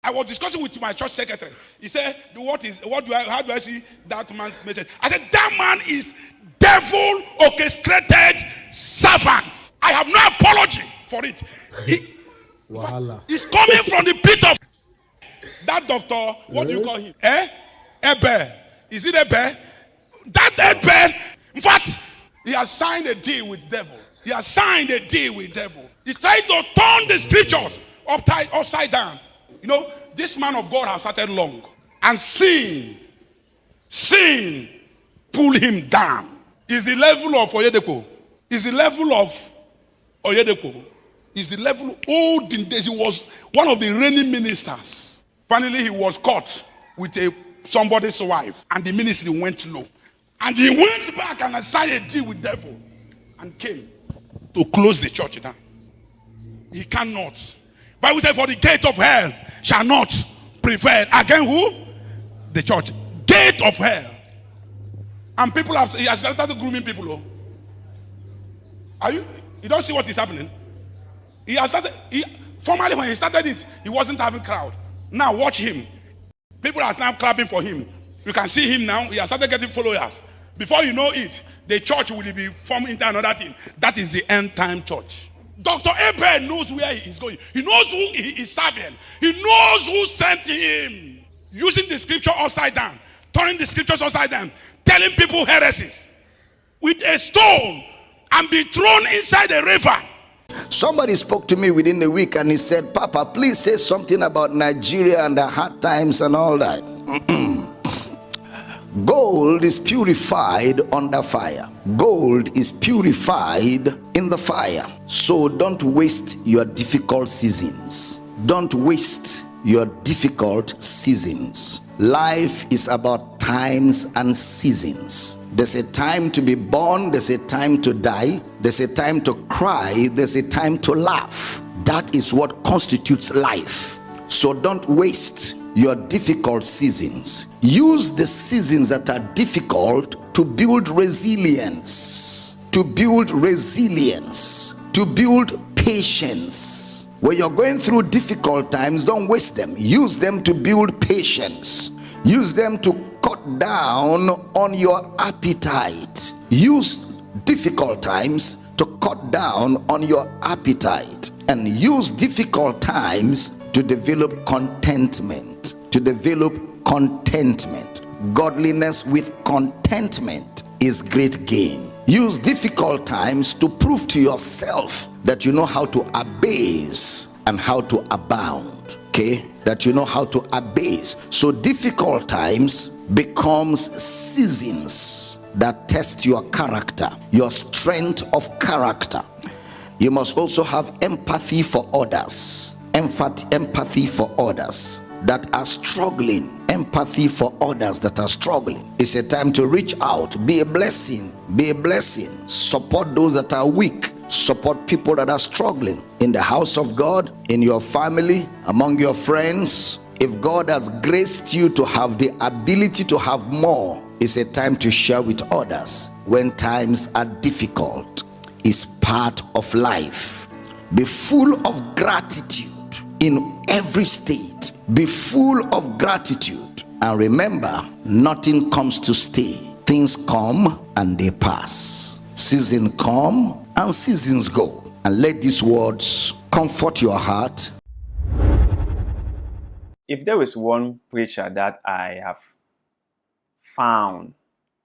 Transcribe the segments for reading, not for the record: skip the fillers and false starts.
I was discussing with my church secretary. He said, how do I see that man's message? I said, that man is devil orchestrated servant. I have no apology for it. He's coming from the pit of that doctor. What do you call him? Abel. Is it Abel? That Abel. In fact, he has signed a deal with devil. He has signed a deal with devil. He's trying to turn the scriptures upside down. You know, this man of God has started long. And sin pull him down. Is the level of Oyedepo. Is the level of Oyedepo. Is the level olden days. He was one of the reigning ministers. Finally, he was caught with somebody's wife. And the ministry went low. And he went back and signed a deal with devil. And came to close the church down. He cannot. Bible says, for the gate of hell shall not prevail against who? The church. Gate of hell. And he has started grooming people. Oh. You don't see what is happening? He has started, formerly when he started it, he wasn't having crowd. Now watch him. People are now clapping for him. You can see him now. He has started getting followers. Before you know it, the church will be formed into another thing. That is the end time church. Dr. Abel knows where he is going. He knows who he is serving. He knows who sent him. Using the scripture upside down. Turning the scriptures upside down. Telling people heresies. With a stone. And be thrown inside a river. Somebody spoke to me within the week and he said, Papa, please say something about Nigeria and the hard times and all that. Gold is purified under fire. Gold is purified in the fire. So don't waste your difficult seasons. Don't waste your difficult seasons. Life is about times and seasons. There's a time to be born, there's a time to die, there's a time to cry, there's a time to laugh. That is what constitutes life. So don't waste your difficult seasons. Use the seasons that are difficult to build resilience, to build patience. When you're going through difficult times, don't waste them. Use them to build patience. Use them to cut down on your appetite. Use difficult times to cut down on your appetite. And use difficult times to develop contentment. Godliness with contentment is great gain. Use difficult times to prove to yourself that you know how to abase and how to abound. Okay? That you know how to abase. So difficult times becomes seasons that test your character, your strength of character. You must also have empathy for others. Empathy for others that are struggling. Empathy for others that are struggling. It's a time to reach out. Be a blessing. Be a blessing. Support those that are weak. Support people that are struggling in the house of God, in your family, among your friends. If God has graced you to have the ability to have more, it's a time to share with others when times are difficult. It's part of life. Be full of gratitude in every state. Be full of gratitude. And remember, nothing comes to stay. Things come and they pass. Seasons come and seasons go. And let these words comfort your heart. If there is one preacher that I have found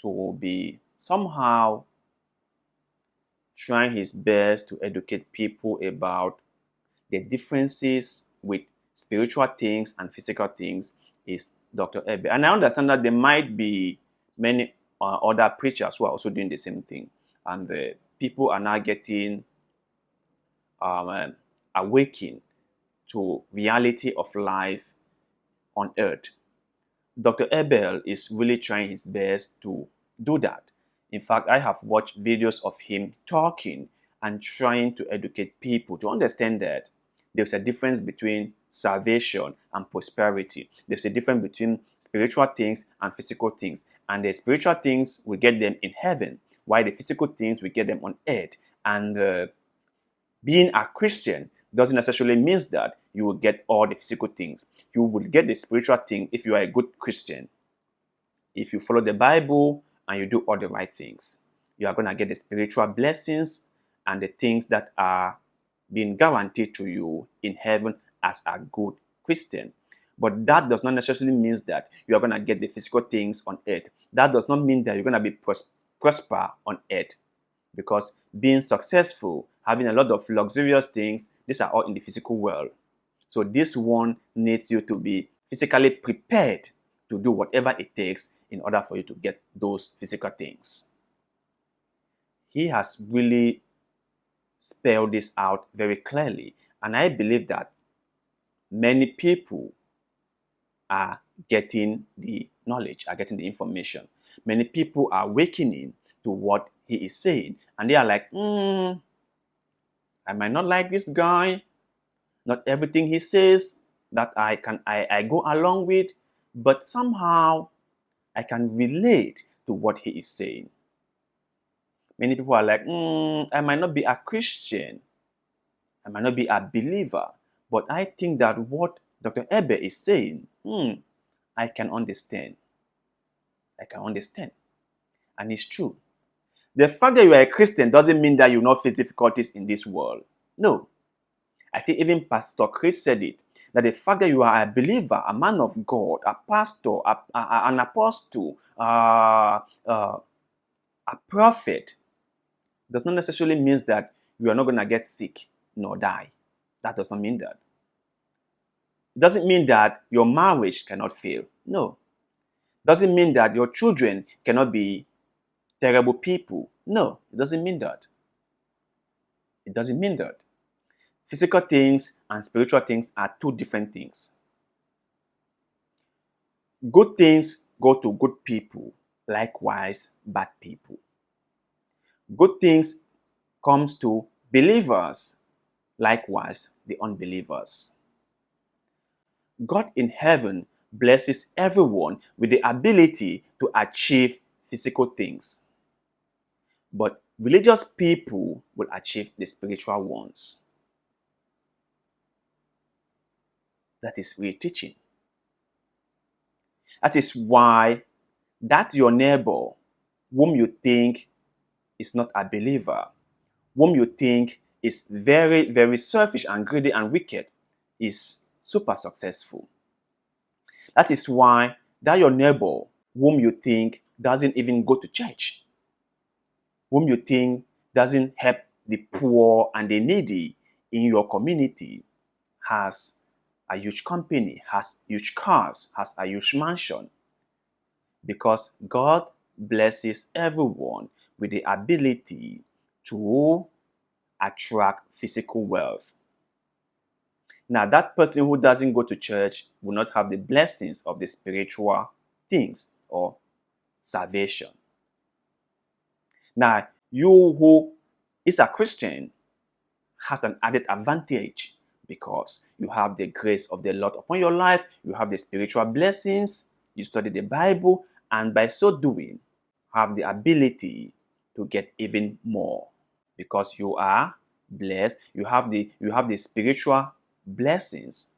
to be somehow trying his best to educate people about the differences with spiritual things and physical things, is Dr. Abel. And I understand that there might be many other preachers who are also doing the same thing. And people are now getting awakened to reality of life on earth. Dr. Abel is really trying his best to do that. In fact, I have watched videos of him talking and trying to educate people to understand that there's a difference between salvation and prosperity. There's a difference between spiritual things and physical things. And the spiritual things, we get them in heaven, while the physical things, we get them on earth. And being a Christian doesn't necessarily mean that you will get all the physical things. You will get the spiritual thing if you are a good Christian. If you follow the Bible and you do all the right things, you are going to get the spiritual blessings and the things that are being guaranteed to you in heaven as a good Christian. But that does not necessarily mean that you are going to get the physical things on earth. That does not mean that you're going to be prosper on earth. Because being successful, having a lot of luxurious things, these are all in the physical world. So this one needs you to be physically prepared to do whatever it takes in order for you to get those physical things. He has really spelled this out very clearly. And I believe that many people are getting the knowledge, are getting the information. Many people are awakening to what he is saying. And they are like, I might not like this guy. Not everything he says that I go along with, but somehow I can relate to what he is saying. Many people are like, I might not be a Christian. I might not be a believer. But I think that what Dr. Abel is saying, I can understand. I can understand. And it's true. The fact that you are a Christian doesn't mean that you will not face difficulties in this world. No. I think even Pastor Chris said it, that the fact that you are a believer, a man of God, a pastor, an apostle, a prophet, does not necessarily mean that you are not going to get sick nor die. That does not mean that. It doesn't mean that your marriage cannot fail. No. It doesn't mean that your children cannot be terrible people. No, it doesn't mean that. It doesn't mean that. Physical things and spiritual things are two different things. Good things go to good people, likewise bad people. Good things comes to believers, likewise the unbelievers. God in heaven blesses everyone with the ability to achieve physical things. But religious people will achieve the spiritual ones. That is real teaching. That is why that your neighbor, whom you think is not a believer, whom you think is very, very selfish and greedy and wicked, is super successful. That is why that your neighbor, whom you think doesn't even go to church, whom you think doesn't help the poor and the needy in your community, has a huge company, has huge cars, has a huge mansion. Because God blesses everyone with the ability to attract physical wealth. Now, that person who doesn't go to church will not have the blessings of the spiritual things or salvation. Now, you who is a Christian has an added advantage because you have the grace of the Lord upon your life, you have the spiritual blessings, you study the Bible, and by so doing, have the ability to get even more because you are blessed, you have the spiritual blessings.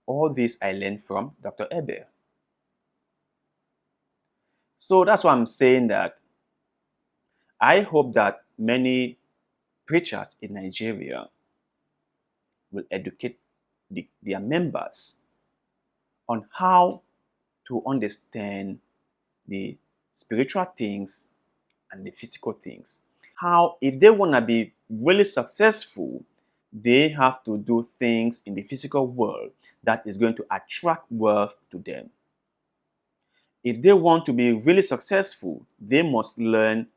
All this I learned from Dr. Abel. So that's why I'm saying that I hope that many preachers in Nigeria will educate their members on how to understand the spiritual things and the physical things. How, if they want to be really successful, they have to do things in the physical world that is going to attract wealth to them. If they want to be really successful, they must learn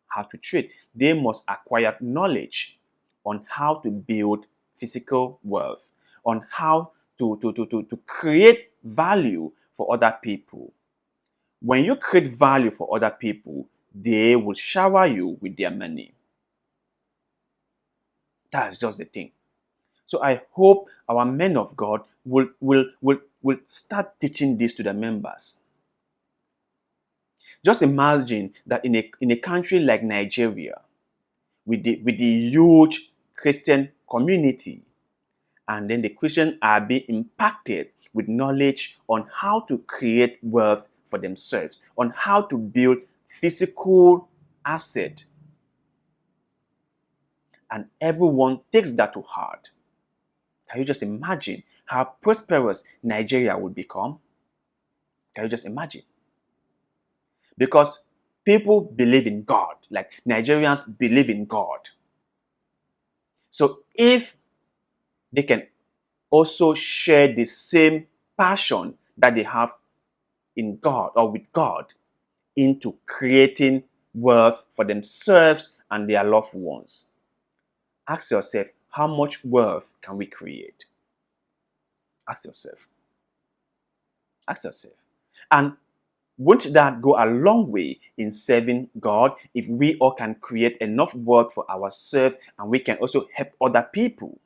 how to trade. They must acquire knowledge on how to build physical wealth, on how to create value for other people. When you create value for other people, they will shower you with their money. That's just the thing. So I hope our men of God will start teaching this to the members. Just imagine that in a country like Nigeria, with the huge Christian community. And then the Christians are being impacted with knowledge on how to create wealth for themselves, on how to build physical asset. And everyone takes that to heart. Can you just imagine how prosperous Nigeria would become? Can you just imagine? Because people believe in God, like Nigerians believe in God. So if they can also share the same passion that they have in God or with God into creating wealth for themselves and their loved ones, ask yourself, how much wealth can we create? Ask yourself. Ask yourself. And won't that go a long way in serving God if we all can create enough wealth for ourselves and we can also help other people?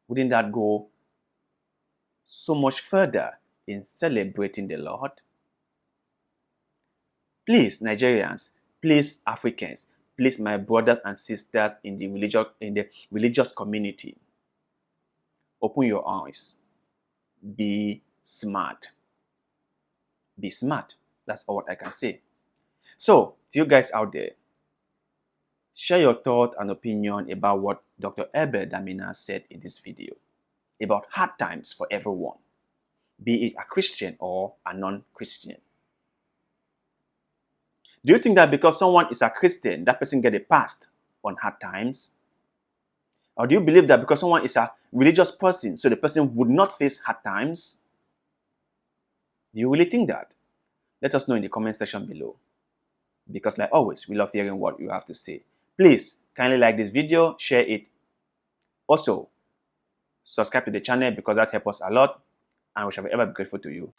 Wouldn't that go so much further in celebrating the Lord? Please, Nigerians, please, Africans, please, my brothers and sisters in the religious community, open your eyes. Be smart. Be smart. That's all I can say. So, to you guys out there, share your thought and opinion about what Dr. Abel Damina said in this video about hard times for everyone, be it a Christian or a non-Christian. Do you think that because someone is a Christian, that person get a pass on hard times? Or do you believe that because someone is a religious person, so the person would not face hard times? Do you really think that? Let us know in the comment section below. Because like always, we love hearing what you have to say. Please, kindly like this video, share it. Also, subscribe to the channel because that helps us a lot and we shall ever be grateful to you.